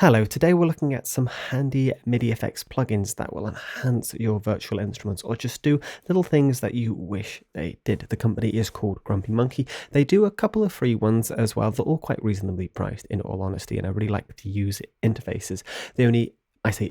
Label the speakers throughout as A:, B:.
A: Hello, today we're looking at some handy MIDI effects plugins that will enhance your virtual instruments or just do little things that you wish they did. The company is called Grumpy Monkey. They do a couple of free ones as well. They're all quite reasonably priced, in all honesty, and I really like to use interfaces. The only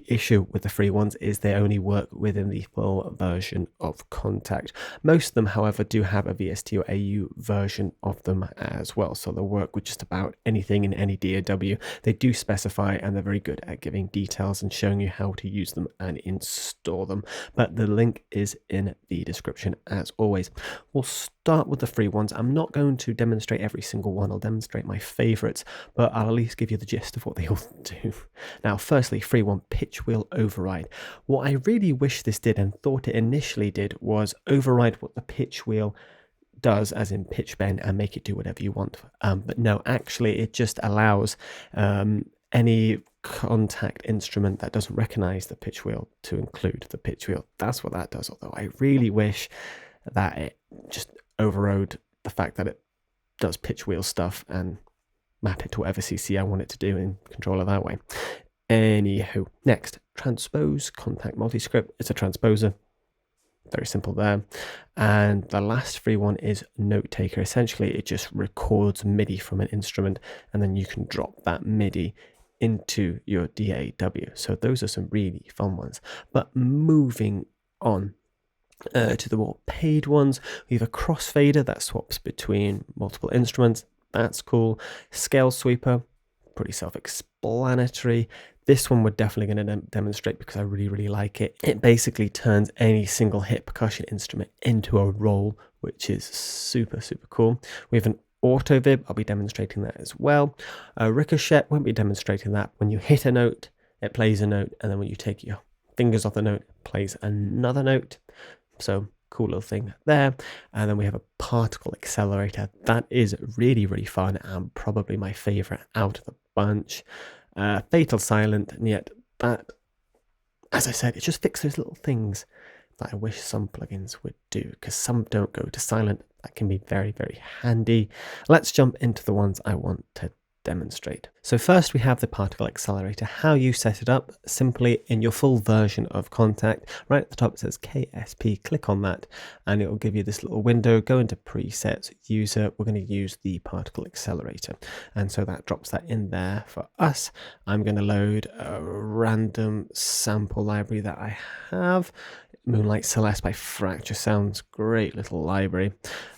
A: issue with the free ones is they only work within the full version of Contact. Most of them, however, do have a VST or AU version of them as well, so they'll work with just about anything in any DAW. They do specify, and they're very good at giving details and showing you how to use them and install them, but the link is in the description as always. We'll start with the free ones. I'm not going to demonstrate every single one. I'll demonstrate my favorites, but I'll at least give you the gist of what they all do. Now, firstly, free one, pitch wheel override. What I really wish this did and thought it initially did was override what the pitch wheel does, as in pitch bend, and make it do whatever you want. But no, actually it just allows any Contact instrument that doesn't recognize the pitch wheel to include the pitch wheel. That's what that does, although I really wish that it just overrode the fact that it does pitch wheel stuff and map it to whatever CC I want it to do and control it that way. Anywho, next, transpose Contact multiscript. It's a transposer. Very simple there. And the last free one is Note Taker. Essentially, it just records MIDI from an instrument, and then you can drop that MIDI into your DAW. So those are some really fun ones. But moving on to the more paid ones, we have a crossfader that swaps between multiple instruments. That's cool. Scale sweeper, pretty self-explanatory. This one we're definitely going to demonstrate because I really like it. It basically turns any single hit percussion instrument into a roll, which is super cool. We have an auto vib. I'll be demonstrating that as well. Ricochet, won't be demonstrating that. When you hit a note, it plays a note, and then when you take your fingers off the note, it plays another note. So cool little thing there. And then we have a particle accelerator. That is really fun and probably my favorite out of the bunch. Fatal silent, and yet that, as I said, it just fixes those little things that I wish some plugins would do, because some don't go to silent. That can be very handy. Let's jump into the ones I want to demonstrate. So first we have the particle accelerator. How you set it up: simply in your full version of Contact, right at the top it says KSP, click on that and it will give you this little window. Go into presets, user, we're going to use the particle accelerator, and so that drops that in there for us. I'm going to load a random sample library that I have, Moonlight Celeste by Fracture Sounds, great little library,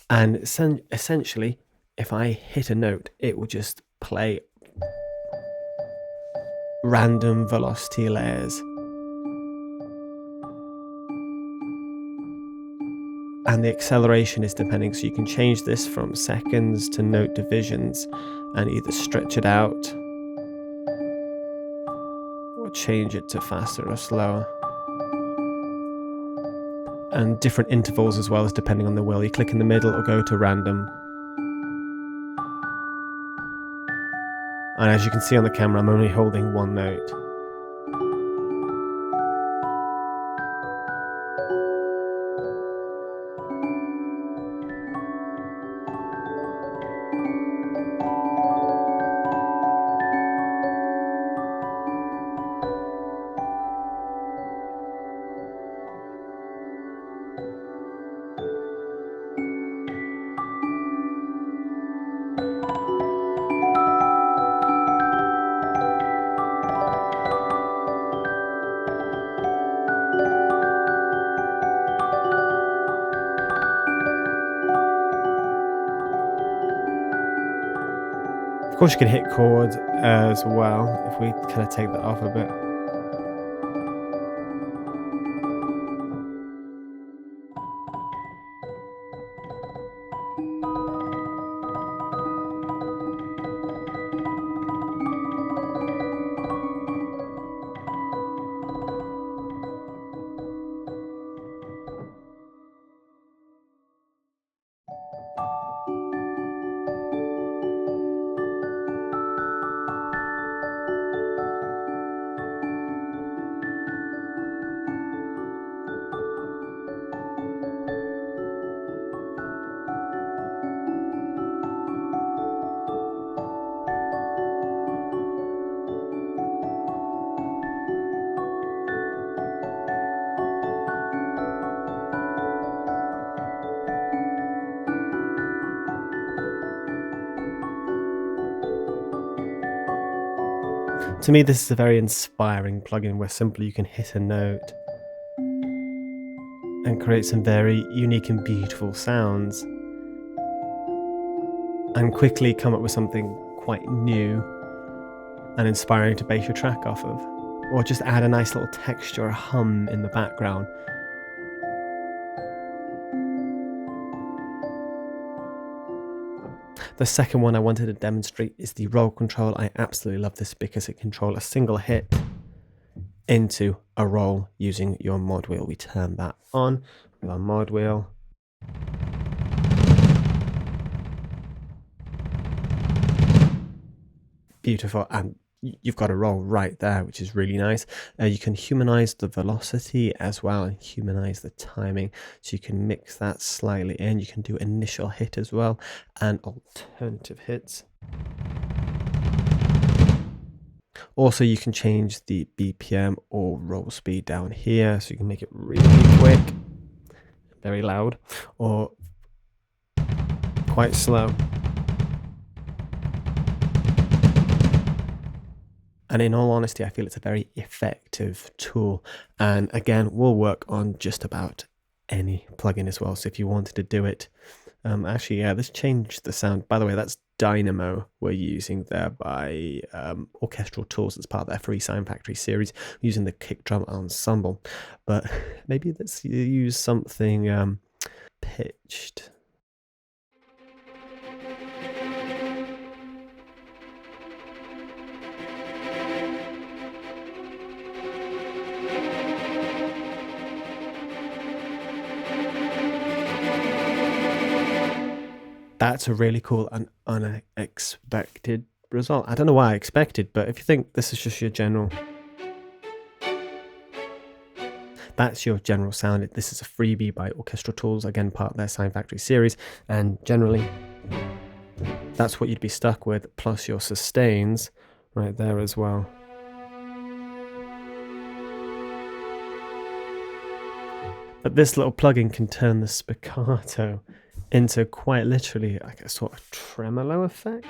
A: and essentially if I hit a note it will just play random velocity layers, and the acceleration is depending, so you can change this from seconds to note divisions and either stretch it out or change it to faster or slower, and different intervals as well as depending on the wheel. You click in the middle or go to random. And as you can see on the camera, I'm only holding one note. Of course you can hit chords as well, if we kind of take that off a bit. To me, this is a very inspiring plugin where simply you can hit a note and create some very unique and beautiful sounds, and quickly come up with something quite new and inspiring to base your track off of. Or just add a nice little texture, a hum in the background. The second one I wanted to demonstrate is the roll control. I absolutely love this because it controls a single hit into a roll using your mod wheel. We turn that on with our mod wheel. Beautiful, and you've got a roll right there, which is really nice. You can humanize the velocity as well and humanize the timing, so you can mix that slightly in. You can do initial hit as well and alternative hits. Also, you can change the BPM or roll speed down here, so you can make it really quick, very loud, or quite slow. And in all honesty, I feel it's a very effective tool. And again, will work on just about any plugin as well. So if you wanted to do it, actually, yeah, this changed the sound. By the way, that's Dynamo we're using there by Orchestral Tools. It's part of their free Sound Factory series, using the kick drum ensemble. But maybe let's use something pitched. That's a really cool and unexpected result. I don't know why I expected, but if you think this is just your general, that's your general sound. This is a freebie by Orchestral Tools, again, part of their Sound Factory series, and generally that's what you'd be stuck with, plus your sustains right there as well. But this little plugin can turn the spiccato into quite literally like a sort of tremolo effect.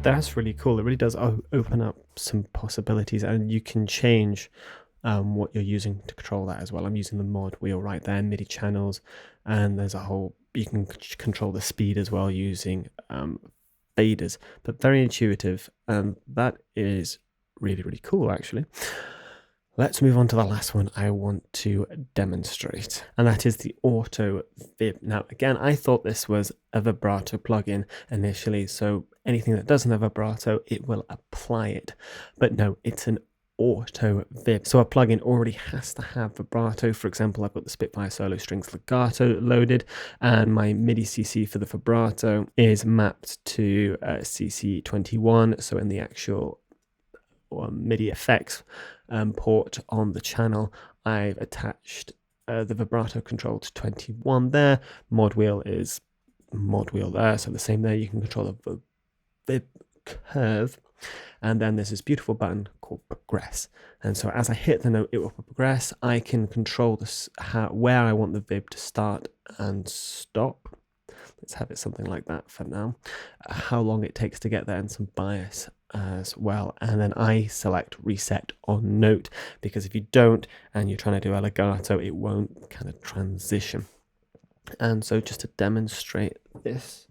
A: That's really cool. It really does open up some possibilities, and you can change what you're using to control that as well. I'm using the mod wheel right there, MIDI channels, and there's a whole, you can control the speed as well using faders, but very intuitive, and that is really, really cool actually. Let's move on to the last one I want to demonstrate, and that is the auto vib. Now, again, I thought this was a vibrato plugin initially, so anything that doesn't have vibrato, it will apply it. But no, it's an auto vib. So a plugin already has to have vibrato. For example, I've got the Spitfire Solo Strings Legato loaded, and my MIDI CC for the vibrato is mapped to CC21. So in the actual MIDI effects port on the channel, I've attached the vibrato control to 21 there. Mod wheel is mod wheel there, so the same there. You can control the vib curve, and then there's this beautiful button called progress, and so as I hit the note, it will progress. I can control this, where I want the vib to start and stop. Let's have it something like that for now. How long it takes to get there, and some bias as well. And then I select reset on note, because if you don't and you're trying to do a legato, it won't kind of transition. And so just to demonstrate this,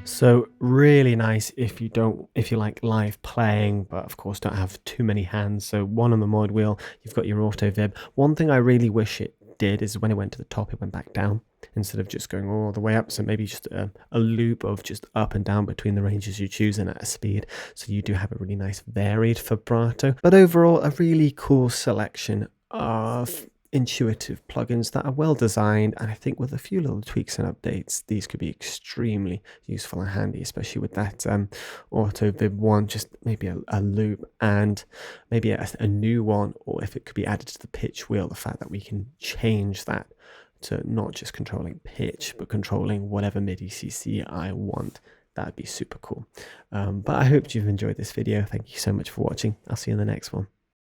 A: So really nice if you like live playing, but of course don't have too many hands. So one on the mod wheel, you've got your auto vib. One thing I really wish it did is when it went to the top, it went back down instead of just going all the way up. So maybe just a loop of just up and down between the ranges you choose and at a speed. So you do have a really nice varied vibrato. But overall, a really cool selection of intuitive plugins that are well designed, and I think with a few little tweaks and updates these could be extremely useful and handy, especially with that auto vib one, just maybe a loop and maybe a new one, or if it could be added to the pitch wheel, the fact that we can change that to not just controlling pitch but controlling whatever MIDI CC I want. That'd be super cool. But I hope you've enjoyed this video. Thank you so much for watching. I'll see you in the next one.